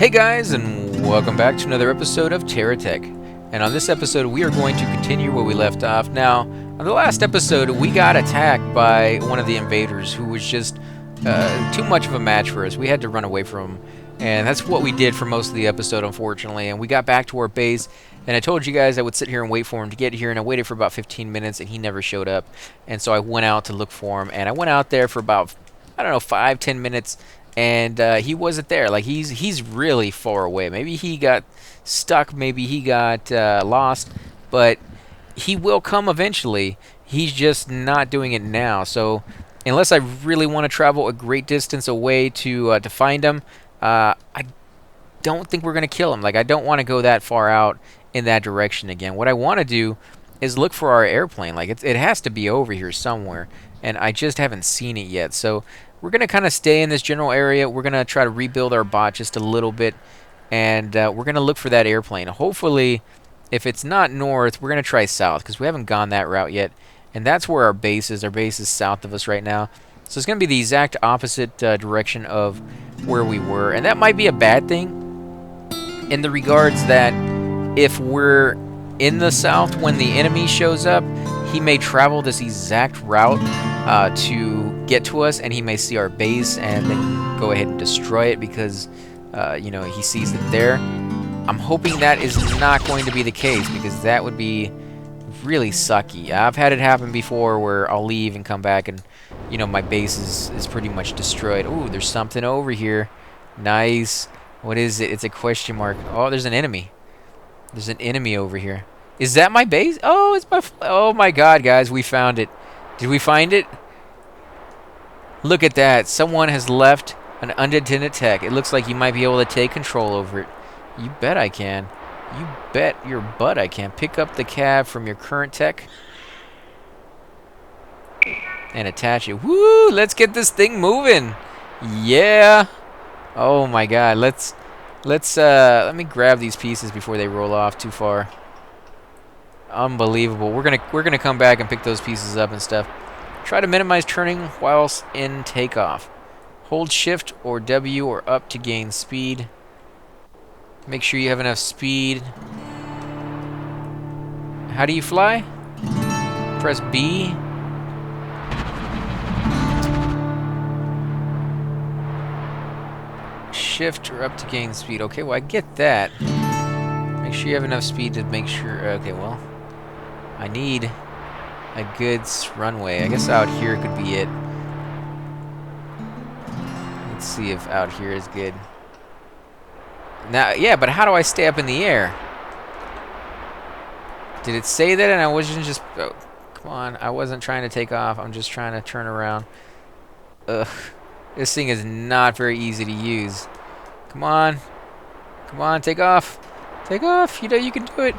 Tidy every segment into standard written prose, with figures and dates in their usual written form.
Hey guys, and welcome back to another episode of Terra Tech. And on this episode, we are going to continue where we left off. Now, on the last episode, we got attacked by one of the invaders who was just too much of a match for us. We had to run away from him. And that's what we did for most of the episode, unfortunately. And we got back to our base, and I told you guys I would sit here and wait for him to get here, and I waited for about 15 minutes, and he never showed up. And so I went out to look for him, and I went out there for about, I don't know, 5-10 minutes, and he wasn't there. Like, he's really far away. Maybe he got stuck, maybe he got lost, but he will come eventually. He's just not doing it now. So unless I really want to travel a great distance away to find him, I don't think we're going to kill him. Like, I don't want to go that far out in that direction again. What I want to do is look for our airplane. Like, it has to be over here somewhere, and I just haven't seen it yet. So we're going to kind of stay in this general area. We're going to try to rebuild our bot just a little bit, and we're going to look for that airplane. Hopefully, if it's not north, we're going to try south, because we haven't gone that route yet, and that's where our base is. Our base is south of us right now. So it's going to be the exact opposite direction of where we were, and that might be a bad thing in the regards that if we're in the south when the enemy shows up, he may travel this exact route to get to us, and he may see our base and then go ahead and destroy it because you know, he sees it there. I'm hoping that is not going to be the case, because that would be really sucky. I've had it happen before where I'll leave and come back and, you know, my base is pretty much destroyed. Ooh, there's something over here. Nice. What is it? It's a question mark. Oh, there's an enemy. There's an enemy over here. Is that my base? Oh, it's my... Oh my god, guys, we found it. Did we find it? Look at that. Someone has left an unattended tech. It looks like you might be able to take control over it. You bet I can. You bet your butt I can. Pick up the cab from your current tech and attach it. Woo! Let's get this thing moving. Yeah. Oh my god. Let me grab these pieces before they roll off too far. Unbelievable. We're gonna come back and pick those pieces up and stuff. Try to minimize turning whilst in takeoff. Hold shift or W or up to gain speed. Make sure you have enough speed. How do you fly? Press B. Shift or up to gain speed. Okay, well, I get that. Make sure you have enough speed to make sure... Okay, well, I need a good runway. I guess out here could be it. Let's see if out here is good. Now, yeah, but how do I stay up in the air? Did it say that and I wasn't just... Oh, come on, I wasn't trying to take off. I'm just trying to turn around. Ugh. This thing is not very easy to use. Come on. Come on, take off. Take off. You know you can do it.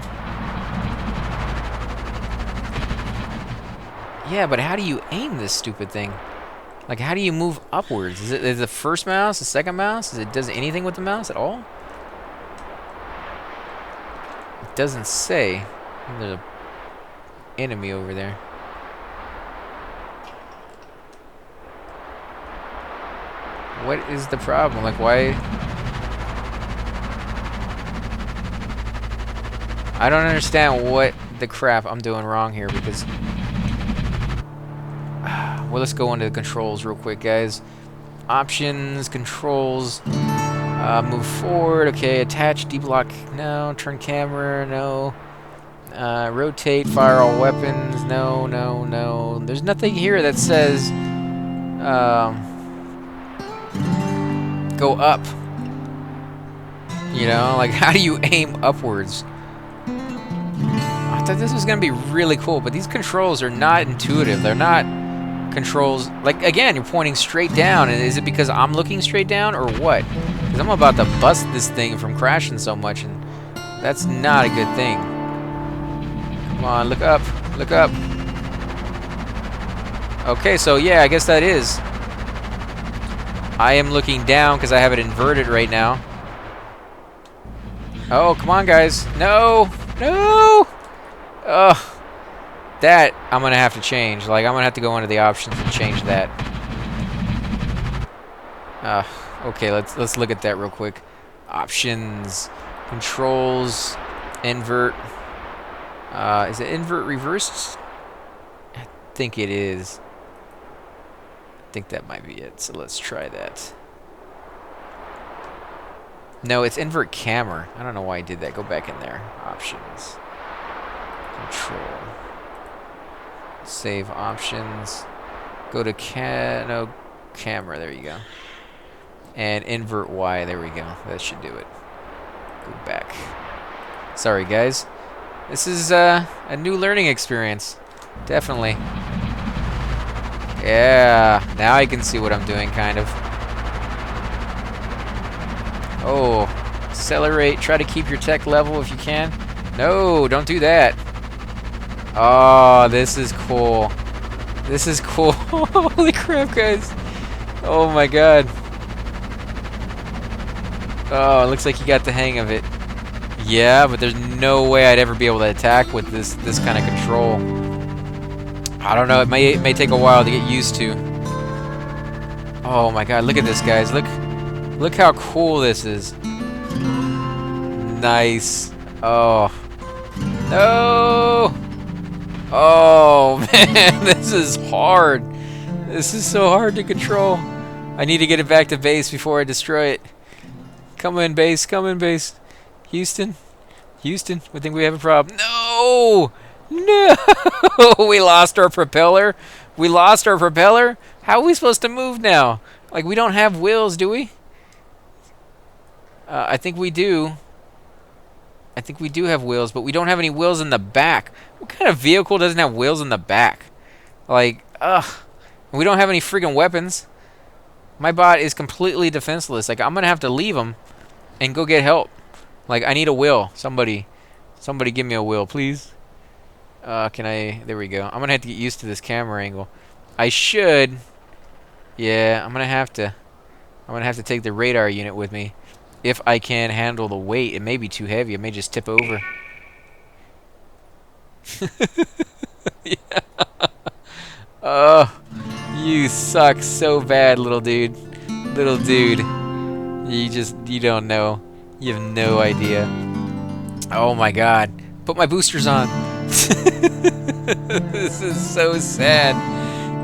Yeah, but how do you aim this stupid thing? Like, how do you move upwards? Is it the first mouse, the second mouse? Does it anything with the mouse at all? It doesn't say. There's an enemy over there. What is the problem? Like, why? I don't understand what the crap I'm doing wrong here, because... Well, let's go into the controls real quick, guys. Options, controls, move forward, okay, attach, deblock, no, turn camera, no, rotate, fire all weapons, no, no, no. There's nothing here that says, go up. You know, like, how do you aim upwards? I thought this was going to be really cool, but these controls are not intuitive. They're not controls. Like, again, you're pointing straight down. And is it because I'm looking straight down or what? Because I'm about to bust this thing from crashing so much, and that's not a good thing. Come on, look up. Look up. Okay, so yeah, I guess that is. I am looking down because I have it inverted right now. Oh, come on, guys. No! No! Ugh. That I'm going to have to change. Like, I'm going to have to go into the options and change that. Okay, let's look at that real quick. Options, controls, invert. Is it invert reversed? I think it is. I think that might be it. So let's try that. No, it's invert camera. I don't know why I did that. Go back in there. Options. Control. Save options. Go to camera. There you go. And invert Y. There we go. That should do it. Go back. Sorry, guys. This is a new learning experience. Definitely. Yeah. Now I can see what I'm doing, kind of. Oh. Accelerate. Try to keep your tech level if you can. No, don't do that. Oh, this is cool. This is cool. Holy crap, guys. Oh my god. Oh, it looks like you got the hang of it. Yeah, but there's no way I'd ever be able to attack with this kind of control. I don't know. It may take a while to get used to. Oh my god, look at this, guys. Look how cool this is. Nice. Oh. No. Oh man, this is hard. This is so hard to control. I need to get it back to base before I destroy it. Come in, base. Come in, base. Houston. Houston. We think we have a problem. No! No! We lost our propeller. We lost our propeller? How are we supposed to move now? Like, we don't have wheels, do we? I think we do. I think we do have wheels, but we don't have any wheels in the back. What kind of vehicle doesn't have wheels in the back? Like, ugh. We don't have any friggin' weapons. My bot is completely defenseless. Like, I'm gonna have to leave him and go get help. Like, I need a wheel. Somebody give me a wheel, please. Can I? There we go. I'm gonna have to get used to this camera angle. I should. Yeah, I'm gonna have to take the radar unit with me if I can handle the weight. It may be too heavy. It may just tip over. Yeah. Oh, you suck so bad, little dude. Little dude. You don't know. You have no idea. Oh my god. Put my boosters on. This is so sad.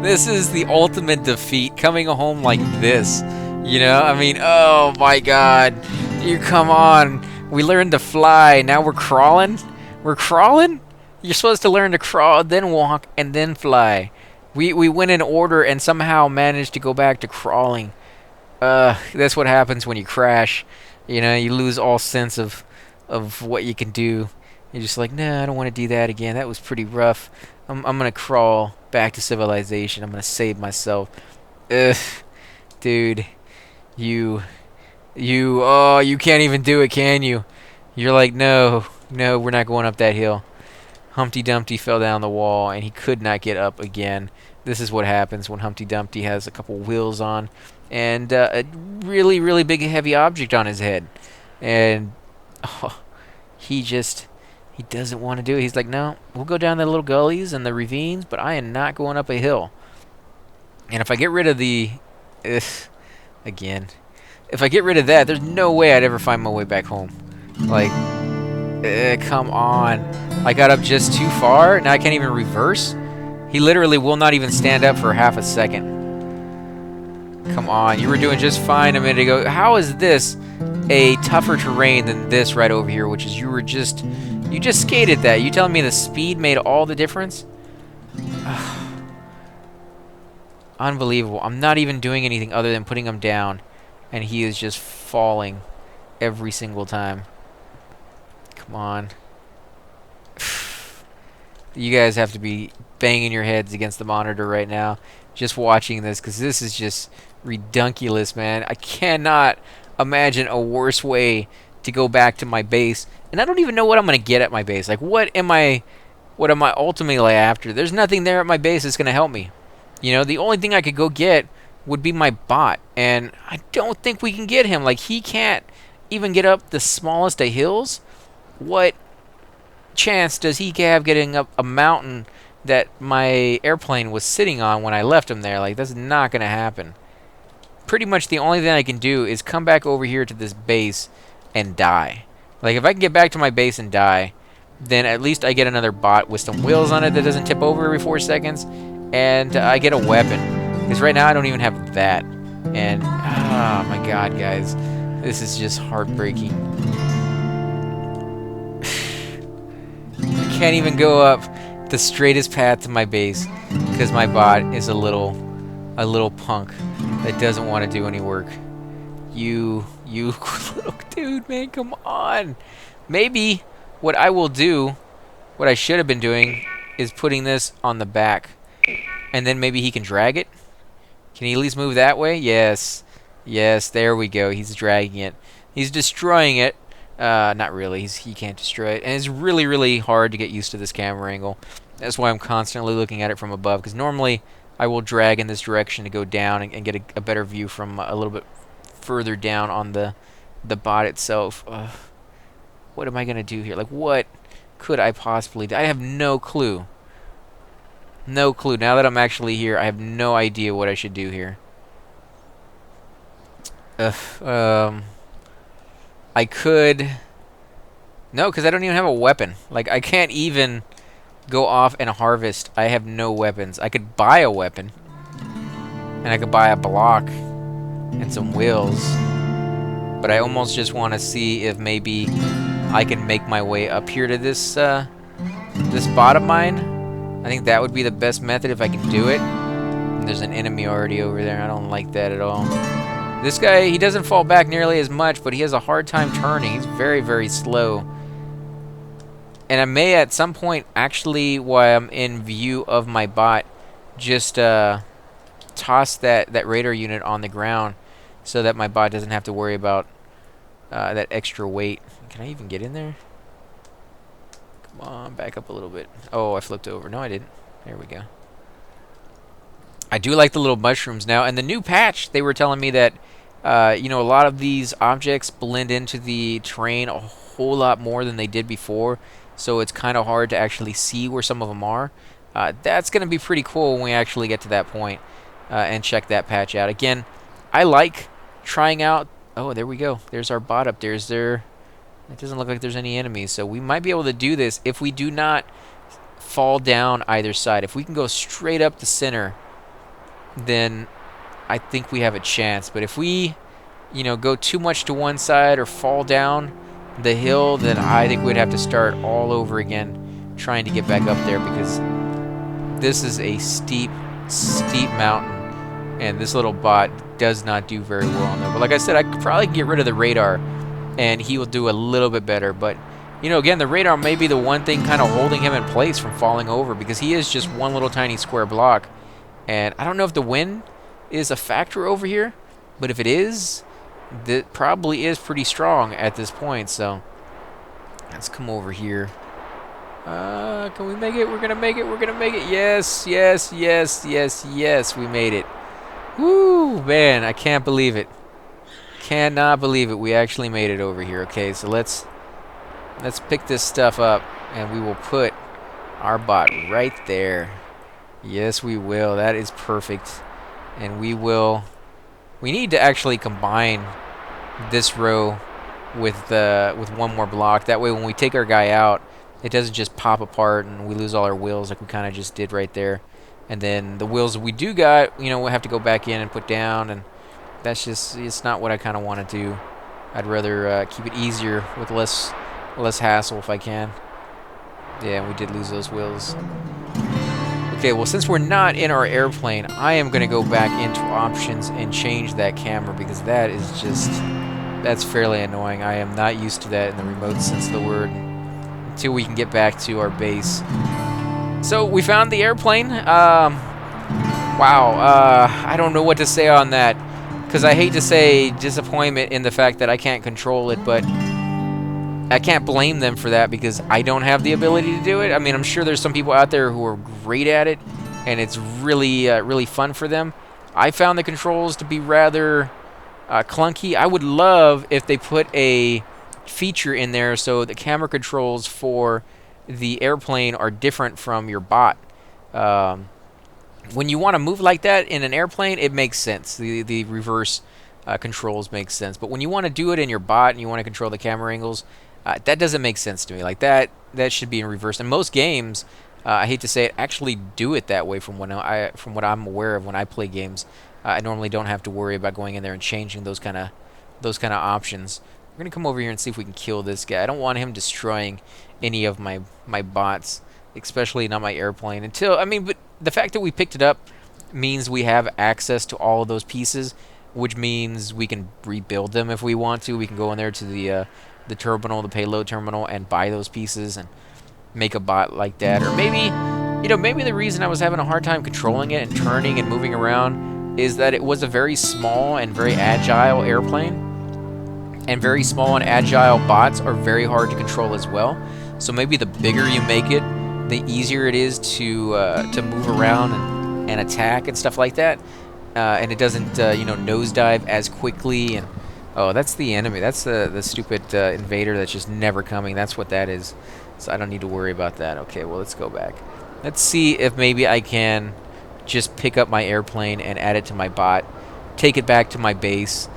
This is the ultimate defeat, coming home like this. You know, I mean, oh my god. You come on. We learned to fly. Now we're crawling? We're crawling? You're supposed to learn to crawl, then walk, and then fly. We went in order and somehow managed to go back to crawling. That's what happens when you crash. You know, you lose all sense of what you can do. You're just like, nah, I don't want to do that again. That was pretty rough. I'm gonna crawl back to civilization. I'm gonna save myself. Ugh, dude, you can't even do it, can you? You're like, no, we're not going up that hill. Humpty Dumpty fell down the wall and he could not get up again. This is what happens when Humpty Dumpty has a couple wheels on and a really, really big heavy object on his head. And he doesn't want to do it. He's like, no, we'll go down the little gullies and the ravines, but I am not going up a hill. And if I get rid of the... if I get rid of that, there's no way I'd ever find my way back home. Like, come on. I got up just too far, now I can't even reverse? He literally will not even stand up for half a second. Come on, you were doing just fine a minute ago. How is this a tougher terrain than this right over here, which is you just skated that. You telling me the speed made all the difference? Unbelievable. I'm not even doing anything other than putting him down, and he is just falling every single time. Come on. You guys have to be banging your heads against the monitor right now just watching this, because this is just redunculous, man. I cannot imagine a worse way to go back to my base, and I don't even know what I'm gonna get at my base. Like, what am I ultimately after? There's nothing there at my base that's gonna help me. You know, the only thing I could go get would be my bot, and I don't think we can get him. Like, he can't even get up the smallest of hills. What chance does he have getting up a mountain that my airplane was sitting on when I left him there? Like, that's not gonna happen. Pretty much the only thing I can do is come back over here to this base and die. Like, if I can get back to my base and die, then at least I get another bot with some wheels on it that doesn't tip over every 4 seconds, and I get a weapon. Because right now I don't even have that. And, oh my god, guys. This is just heartbreaking. I can't even go up the straightest path to my base because my bot is a little punk that doesn't want to do any work. You little dude, man, come on. Maybe what I will do, what I should have been doing, is putting this on the back. And then maybe he can drag it. Can he at least move that way? Yes. Yes, there we go. He's dragging it. He's destroying it. Not really. He can't destroy it. And it's really, really hard to get used to this camera angle. That's why I'm constantly looking at it from above. Because normally I will drag in this direction to go down and get a better view from a little bit further down on the bot itself. What am I going to do here? Like, what could I possibly do? I have no clue. No clue. Now that I'm actually here, I have no idea what I should do here. I could... No, because I don't even have a weapon. Like, I can't even go off and harvest. I have no weapons. I could buy a weapon. And I could buy a block and some wheels. But I almost just want to see if maybe I can make my way up here to this this bot of mine. I think that would be the best method if I can do it. And there's an enemy already over there. I don't like that at all. This guy, he doesn't fall back nearly as much, but he has a hard time turning. He's very, very slow. And I may at some point, actually, while I'm in view of my bot, just toss that radar unit on the ground so that my bot doesn't have to worry about that extra weight. Can I even get in there? Come on, back up a little bit. Oh, I flipped over. No, I didn't. There we go. I do like the little mushrooms now. And the new patch, they were telling me that, you know, a lot of these objects blend into the terrain a whole lot more than they did before. So it's kind of hard to actually see where some of them are. That's going to be pretty cool when we actually get to that point and check that patch out. Again, I like trying out... Oh, there we go. There's our bot up there. Is there... It doesn't look like there's any enemies. So we might be able to do this if we do not fall down either side. If we can go straight up the center, then I think we have a chance. But if we, you know, go too much to one side or fall down the hill, then I think we'd have to start all over again trying to get back up there, because this is a steep, steep mountain, and this little bot does not do very well on there. But like I said, I could probably get rid of the radar, and he will do a little bit better. But, you know, again, the radar may be the one thing kind of holding him in place from falling over, because he is just one little tiny square block. And I don't know if the wind is a factor over here, but if it is, that probably is pretty strong at this point. So let's come over here. Can we make it? We're gonna make it. We're gonna make it. Yes, yes, yes, yes, yes. We made it. Woo, man! I can't believe it. Cannot believe it. We actually made it over here. Okay, so let's pick this stuff up, and we will put our bot right there. Yes, we will. That is perfect. And we will... We need to actually combine this row with one more block. That way when we take our guy out, it doesn't just pop apart and we lose all our wheels like we kind of just did right there. And then the wheels we do got, you know, we'll have to go back in and put down. And that's just... It's not what I kind of want to do. I'd rather keep it easier with less hassle if I can. Yeah, we did lose those wheels. Okay, well, since we're not in our airplane, I am going to go back into options and change that camera, because that is just... That's fairly annoying. I am not used to that in the remote sense of the word until we can get back to our base. So, we found the airplane. Wow. I don't know what to say on that, because I hate to say disappointment in the fact that I can't control it, but I can't blame them for that, because I don't have the ability to do it. I mean, I'm sure there's some people out there who are great at it, and it's really, really fun for them. I found the controls to be rather clunky. I would love if they put a feature in there so the camera controls for the airplane are different from your bot. When you want to move like that in an airplane, it makes sense. The reverse controls make sense. But when you want to do it in your bot and you want to control the camera angles, that doesn't make sense to me. Like that should be in reverse. And most games, I hate to say it, actually do it that way. From what I'm aware of when I play games, I normally don't have to worry about going in there and changing those kind of options. We're gonna come over here and see if we can kill this guy. I don't want him destroying any of my bots, especially not my airplane. But the fact that we picked it up means we have access to all of those pieces, which means we can rebuild them if we want to. We can go in there to the terminal, the payload terminal, and buy those pieces and make a bot like that. Or maybe, maybe the reason I was having a hard time controlling it and turning and moving around is that it was a very small and very agile airplane. And very small and agile bots are very hard to control as well. So maybe the bigger you make it, the easier it is to move around and attack and stuff like that. And it doesn't nosedive as quickly. And oh, that's the enemy. That's the stupid invader that's just never coming. That's what that is. So I don't need to worry about that. Okay, well, let's go back. Let's see if maybe I can just pick up my airplane and add it to my bot, take it back to my base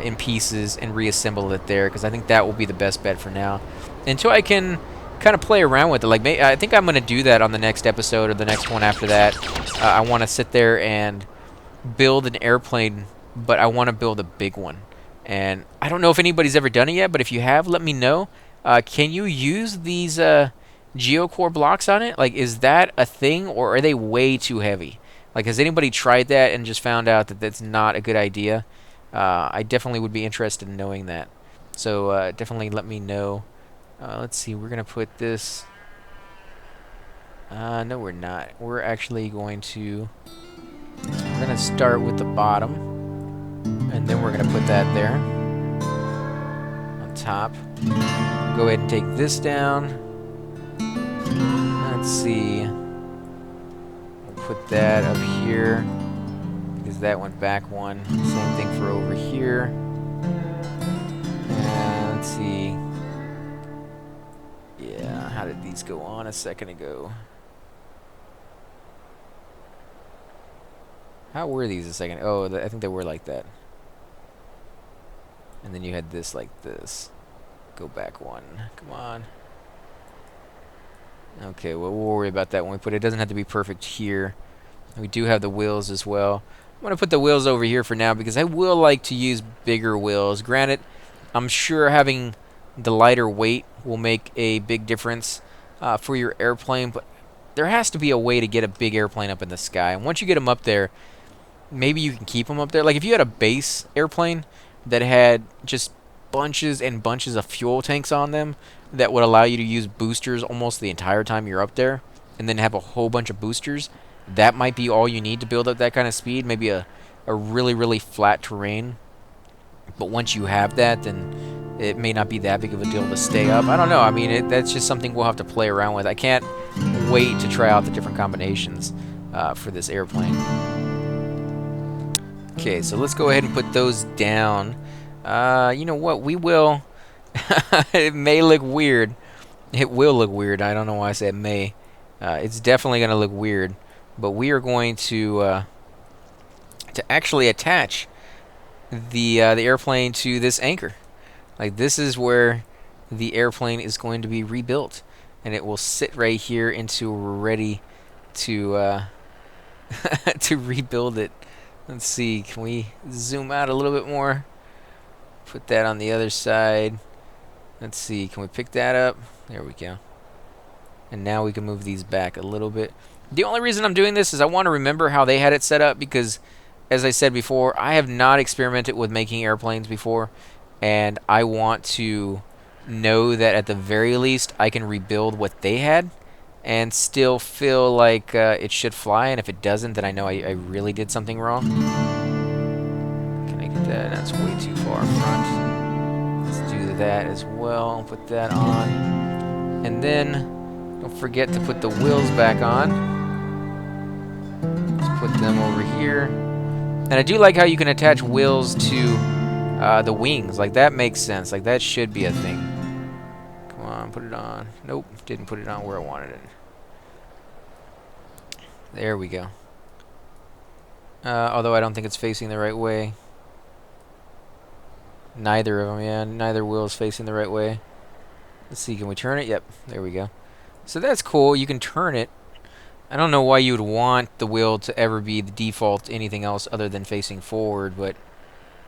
in pieces and reassemble it there, because I think that will be the best bet for now until I can kind of play around with it. Like, I think I'm going to do that on the next episode or the next one after that. I want to sit there and build an airplane, but I want to build a big one. And I don't know if anybody's ever done it yet, but if you have, let me know. Can you use these geocore blocks on it? Like, is that a thing, or are they way too heavy? Like, has anybody tried that and just found out that that's not a good idea? I definitely would be interested in knowing that. So definitely let me know. Let's see, we're going to put this... no, we're not. We're actually going to... We're going to start with the bottom. And then we're going to put that there. On top. Go ahead and take this down. Let's see. We'll put that up here. Because that went back one. Same thing for over here. And let's see. Yeah, how did these go on a second ago? How were these a second? Oh, I think they were like that. And then you had this like this. Go back one. Come on. Okay, well, we'll worry about that when we put it. It doesn't have to be perfect here. We do have the wheels as well. I'm going to put the wheels over here for now because I will like to use bigger wheels. Granted, I'm sure having the lighter weight will make a big difference for your airplane, but there has to be a way to get a big airplane up in the sky. And once you get them up there, maybe you can keep them up there. Like if you had a base airplane that had just bunches and bunches of fuel tanks on them that would allow you to use boosters almost the entire time you're up there, and then have a whole bunch of boosters, that might be all you need to build up that kind of speed. Maybe a really, really flat terrain. But once you have that, then it may not be that big of a deal to stay up. I don't know. I mean, that's just something we'll have to play around with. I can't wait to try out the different combinations for this airplane. Okay, so let's go ahead and put those down. You know what? We will... It may look weird. It will look weird. I don't know why I said may. It's definitely going to look weird. But we are going to actually attach the airplane to this anchor. Like, this is where the airplane is going to be rebuilt, and it will sit right here until we're ready to to rebuild it. Let's see, can we zoom out a little bit more? Put that on the other side. Let's see, can we pick that up? There we go. And now we can move these back a little bit. The only reason I'm doing this is I want to remember how they had it set up, because, as I said before, I have not experimented with making airplanes before, and I want to know that at the very least I can rebuild what they had and still feel like it should fly, and if it doesn't, then I know I really did something wrong. Can I get that? That's way too far front. Let's do that as well. Put that on. And then don't forget to put the wheels back on. Let's put them over here. And I do like how you can attach wheels to the wings. Like, that makes sense. Like, that should be a thing. Come on, put it on. Nope, didn't put it on where I wanted it. There we go. Although I don't think it's facing the right way. Neither of them, yeah. Neither wheel is facing the right way. Let's see, can we turn it? Yep, there we go. So that's cool. You can turn it. I don't know why you would want the wheel to ever be the default to anything else other than facing forward, but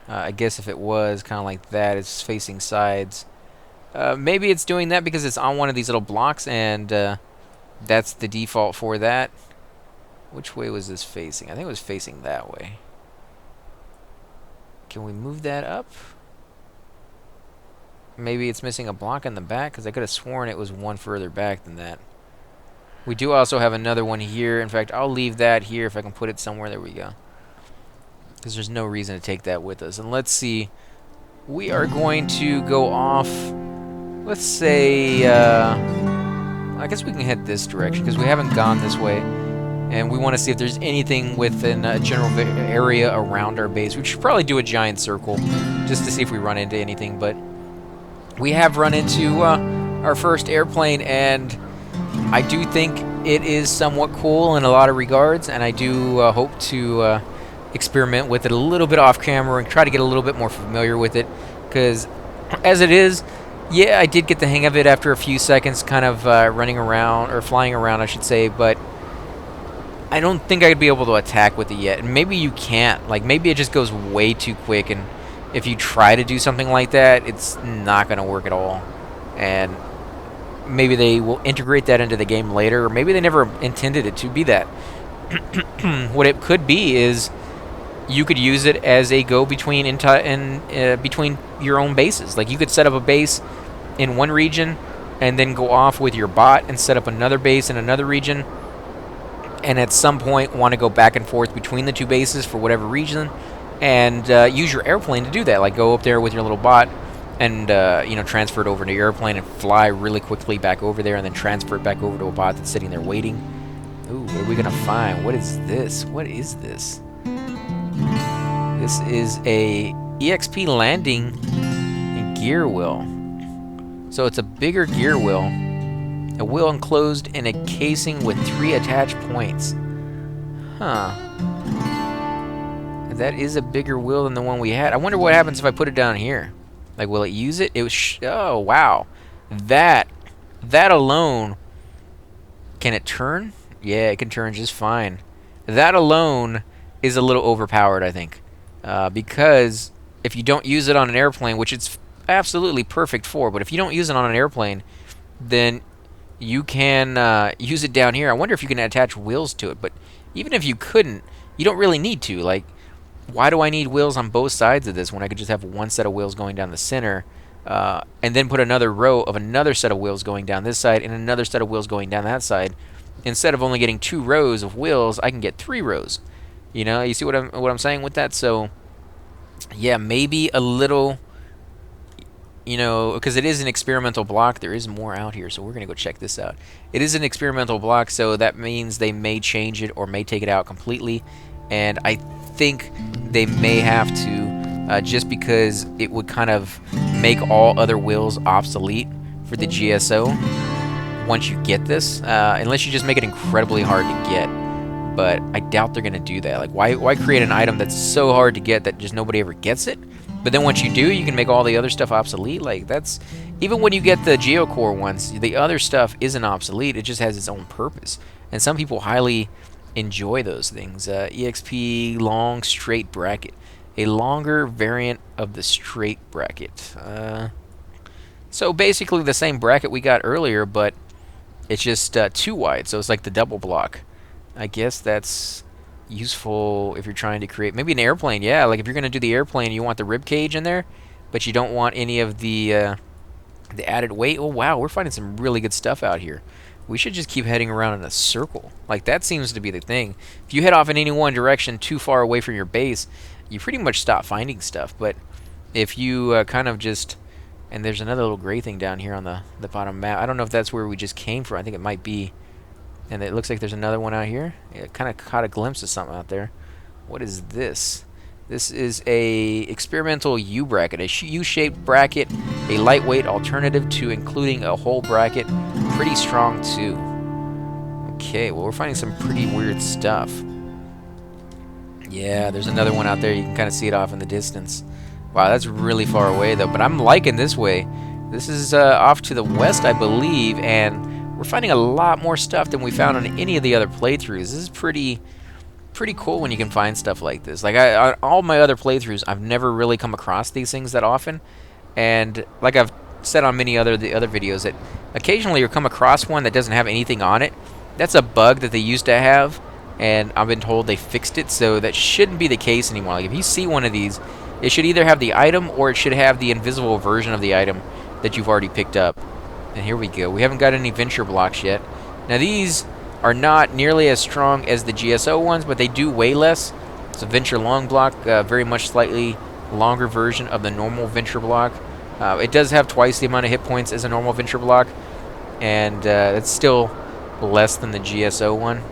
I guess if it was kind of like that, it's facing sides. Maybe it's doing that because it's on one of these little blocks, and that's the default for that. Which way was this facing? I think it was facing that way. Can we move that up? Maybe it's missing a block in the back, because I could have sworn it was one further back than that. We do also have another one here. In fact, I'll leave that here if I can put it somewhere. There we go. Because there's no reason to take that with us. And let's see. We are going to go off, let's say, I guess we can head this direction, because we haven't gone this way. And we want to see if there's anything within a general area around our base. We should probably do a giant circle, just to see if we run into anything. But we have run into our first airplane, and I do think it is somewhat cool in a lot of regards, and I do hope to experiment with it a little bit off camera and try to get a little bit more familiar with it, because as it is, yeah, I did get the hang of it after a few seconds, kind of running around, or flying around I should say, but I don't think I'd be able to attack with it yet. And maybe you can't, like maybe it just goes way too quick, and if you try to do something like that, it's not going to work at all. And maybe they will integrate that into the game later, or maybe they never intended it to be that. What it could be is you could use it as a go-between between your own bases. Like you could set up a base in one region and then go off with your bot and set up another base in another region, and at some point want to go back and forth between the two bases for whatever reason, and use your airplane to do that. Like go up there with your little bot and you know, transfer it over to your airplane and fly really quickly back over there, and then transfer it back over to a bot that's sitting there waiting. Ooh, what are we gonna find? What is this? What is this? This is a EXP landing gear wheel. So it's a bigger gear wheel. A wheel enclosed in a casing with 3 attached points. Huh. That is a bigger wheel than the one we had. I wonder what happens if I put it down here. Like, will it use it? It was oh, wow. That alone... Can it turn? Yeah, it can turn just fine. That alone is a little overpowered, I think. Because if you don't use it on an airplane, which it's absolutely perfect for, but if you don't use it on an airplane, then you can use it down here. I wonder if you can attach wheels to it, but even if you couldn't, you don't really need to. Like, why do I need wheels on both sides of this when I could just have one set of wheels going down the center, and then put another row of another set of wheels going down this side and another set of wheels going down that side? Instead of only getting 2 rows of wheels, I can get 3 rows. You know, you see what I'm saying with that? So, yeah, maybe a little, you know, because it is an experimental block. There is more out here, so we're going to go check this out. It is an experimental block, so that means they may change it or may take it out completely. And I think they may have to, just because it would kind of make all other wheels obsolete for the GSO once you get this, unless you just make it incredibly hard to get. But I doubt they're going to do that. Like, why create an item that's so hard to get that just nobody ever gets it? But then once you do, you can make all the other stuff obsolete. Like, that's... Even when you get the Geocore ones, the other stuff isn't obsolete. It just has its own purpose. And some people highly enjoy those things. EXP long straight bracket. A longer variant of the straight bracket. So basically the same bracket we got earlier, but it's just too wide. So it's like the double block. I guess that's useful if you're trying to create maybe an airplane. Yeah, like if you're going to do the airplane, you want the rib cage in there, but you don't want any of the added weight. Oh wow, we're finding some really good stuff out here. We should just keep heading around in a circle. Like, that seems to be the thing. If you head off in any one direction too far away from your base, you pretty much stop finding stuff. But if you kind of just... And there's another little gray thing down here on the bottom map. I don't know if that's where we just came from. I think it might be. And it looks like there's another one out here. It kind of caught a glimpse of something out there. What is this? This is a experimental U-bracket, a U-shaped bracket, a lightweight alternative to including a whole bracket. Pretty strong too. Okay, well, we're finding some pretty weird stuff. Yeah, there's another one out there. You can kind of see it off in the distance. Wow, that's really far away though, but I'm liking this way. This is off to the west, I believe, and we're finding a lot more stuff than we found on any of the other playthroughs. This is pretty cool when you can find stuff like this. Like on all my other playthroughs, I've never really come across these things that often, and like I've said on many the other videos, that occasionally you come across one that doesn't have anything on it. That's a bug that they used to have, and I've been told they fixed it, so that shouldn't be the case anymore. Like if you see one of these, it should either have the item or it should have the invisible version of the item that you've already picked up. And here we go. We haven't got any venture blocks yet. Now these are not nearly as strong as the GSO ones, but they do weigh less. It's a venture long block, very much slightly longer version of the normal venture block. It does have twice the amount of hit points as a normal venture block, and it's still less than the GSO one.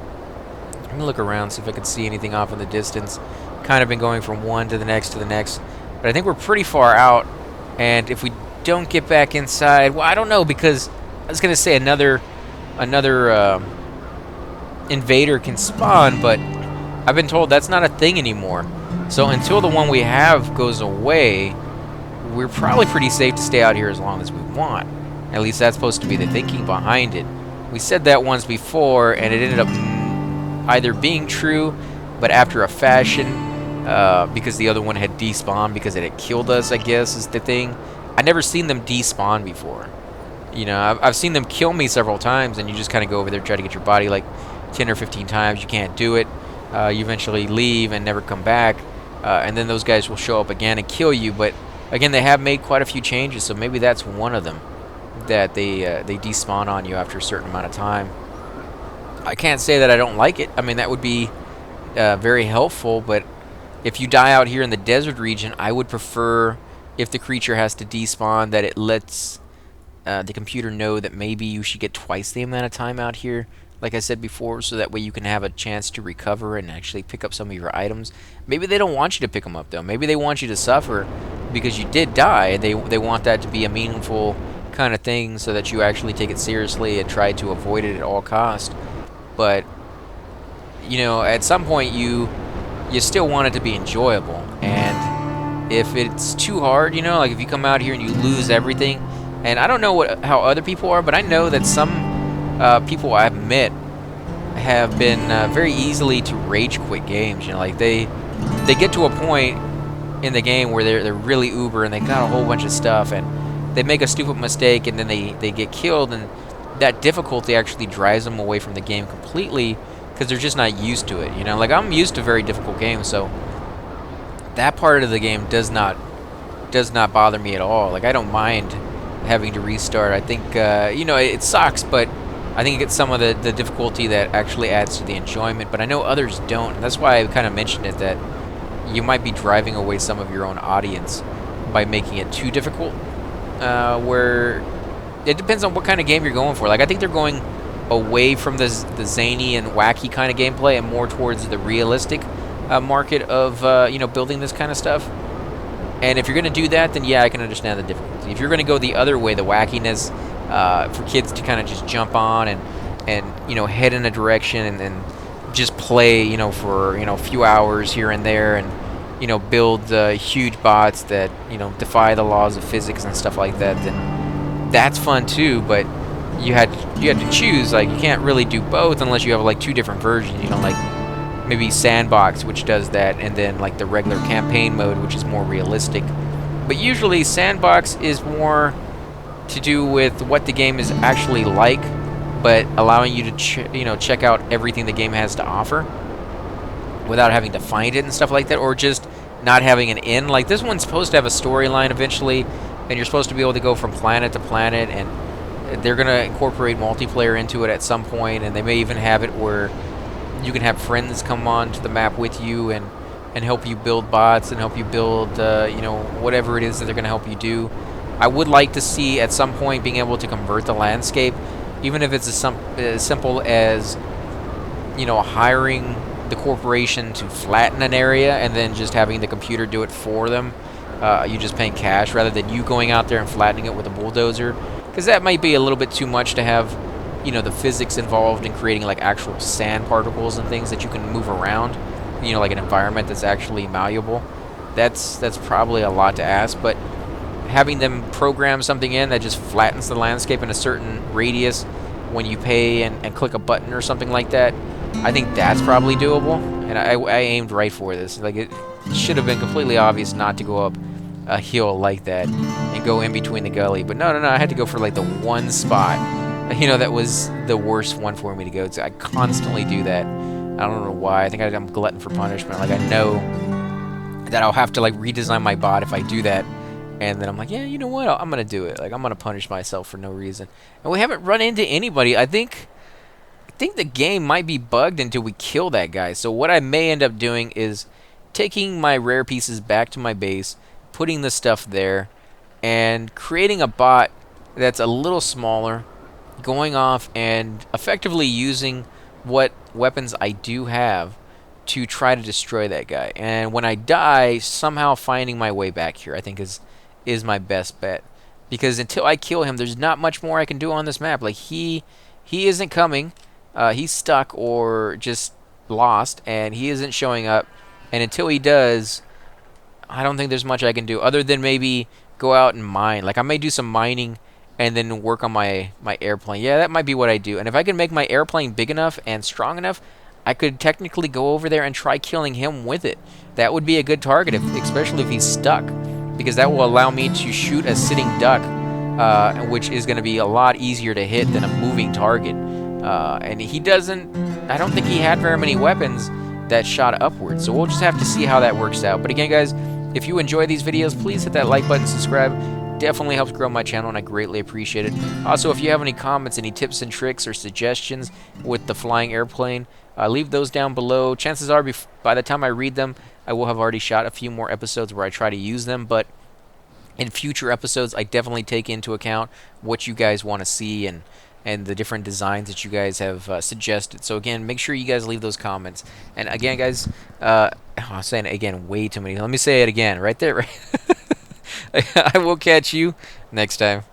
Let me look around, see if I can see anything off in the distance. Kind of been going from one to the next, but I think we're pretty far out, and if we don't get back inside, well, I don't know, because I was gonna say another invader can spawn, but I've been told that's not a thing anymore. So until the one we have goes away, we're probably pretty safe to stay out here as long as we want. At least that's supposed to be the thinking behind it. We said that once before, and it ended up either being true, but after a fashion, because the other one had despawned because it had killed us, I guess, is the thing. I never seen them despawn before. You know, I've seen them kill me several times, and you just kind of go over there, try to get your body like 10 or 15 times. You can't do it. You eventually leave and never come back, and then those guys will show up again and kill you. But again, they have made quite a few changes, so maybe that's one of them, that they despawn on you after a certain amount of time. I can't say that I don't like it. I mean, that would be very helpful, but if you die out here in the desert region, I would prefer, if the creature has to despawn, that it lets the computer know that maybe you should get twice the amount of time out here, like I said before, so that way you can have a chance to recover and actually pick up some of your items. Maybe they don't want you to pick them up, though. Maybe they want you to suffer because you did die. They want that to be a meaningful kind of thing, so that you actually take it seriously and try to avoid it at all cost. But you know, at some point you still want it to be enjoyable, and if it's too hard, you know, like if you come out here and you lose everything, and I don't know how other people are, but I know that some people I've met have been very easily to rage quit games. You know, like they get to a point in the game where they're really uber and they got a whole bunch of stuff, and they make a stupid mistake, and then they get killed, and that difficulty actually drives them away from the game completely, because they're just not used to it. You know, like I'm used to very difficult games, so that part of the game does not bother me at all. Like I don't mind having to restart. I think you know, it sucks, but I think it gets some of the difficulty that actually adds to the enjoyment. But I know others don't, and that's why I kind of mentioned it, that you might be driving away some of your own audience by making it too difficult. Where it depends on what kind of game you're going for. Like I think they're going away from the zany and wacky kind of gameplay and more towards the realistic market of you know, building this kind of stuff. And if you're going to do that, then yeah, I can understand the difficulty. If you're going to go the other way, the wackiness, for kids to kind of just jump on and you know, head in a direction and just play, you know, for, you know, a few hours here and there, and you know, build huge bots that, you know, defy the laws of physics and stuff like that, then that's fun too. But you had to choose. Like you can't really do both unless you have like two different versions. You know, like maybe Sandbox, which does that, and then like the regular campaign mode, which is more realistic. But usually Sandbox is more to do with what the game is actually like, but allowing you to you know, check out everything the game has to offer without having to find it and stuff like that, or just not having an end. Like this one's supposed to have a storyline eventually, and you're supposed to be able to go from planet to planet, and they're going to incorporate multiplayer into it at some point, and they may even have it where you can have friends come on to the map with you and help you build bots and help you build, you know, whatever it is that they're going to help you do. I would like to see at some point being able to convert the landscape, even if it's as simple as, you know, hiring the corporation to flatten an area and then just having the computer do it for them. You just paying cash rather than you going out there and flattening it with a bulldozer, because that might be a little bit too much to have, you know, the physics involved in creating like actual sand particles and things that you can move around, you know, like an environment that's actually malleable. that's probably a lot to ask, but having them program something in that just flattens the landscape in a certain radius when you pay and click a button or something like that, I think that's probably doable. And I aimed right for this. Like, it should have been completely obvious not to go up a hill like that and go in between the gully. But no, I had to go for like the one spot, that was the worst one for me to go to. I constantly do that. I don't know why. I think I'm glutton for punishment. Like, I know that I'll have to like redesign my bot if I do that. And then I'm like, yeah, you know what? I'm going to do it. Like, I'm going to punish myself for no reason. And we haven't run into anybody. I think the game might be bugged until we kill that guy. So what I may end up doing is taking my rare pieces back to my base, putting the stuff there, and creating a bot that's a little smaller, going off and effectively using what weapons I do have to try to destroy that guy. And when I die, somehow finding my way back here, I think is my best bet. Because until I kill him, there's not much more I can do on this map. Like, he isn't coming. He's stuck or just lost, and he isn't showing up. And until he does, I don't think there's much I can do other than maybe go out and mine. Like, I may do some mining and then work on my airplane. Yeah, that might be what I do. And if I can make my airplane big enough and strong enough, I could technically go over there and try killing him with it. That would be a good target, especially if he's stuck, because that will allow me to shoot a sitting duck, which is going to be a lot easier to hit than a moving target. And he doesn't... I don't think he had very many weapons that shot upwards, so we'll just have to see how that works out. But again, guys, if you enjoy these videos, please hit that like button, subscribe. Definitely helps grow my channel, and I greatly appreciate it. Also, if you have any comments, any tips and tricks or suggestions with the flying airplane, leave those down below. Chances are, by the time I read them, I will have already shot a few more episodes where I try to use them, but in future episodes, I definitely take into account what you guys want to see and the different designs that you guys have suggested. So again, make sure you guys leave those comments. And again, guys, I'm saying it again way too many. Let me say it again, right there. Right? I will catch you next time.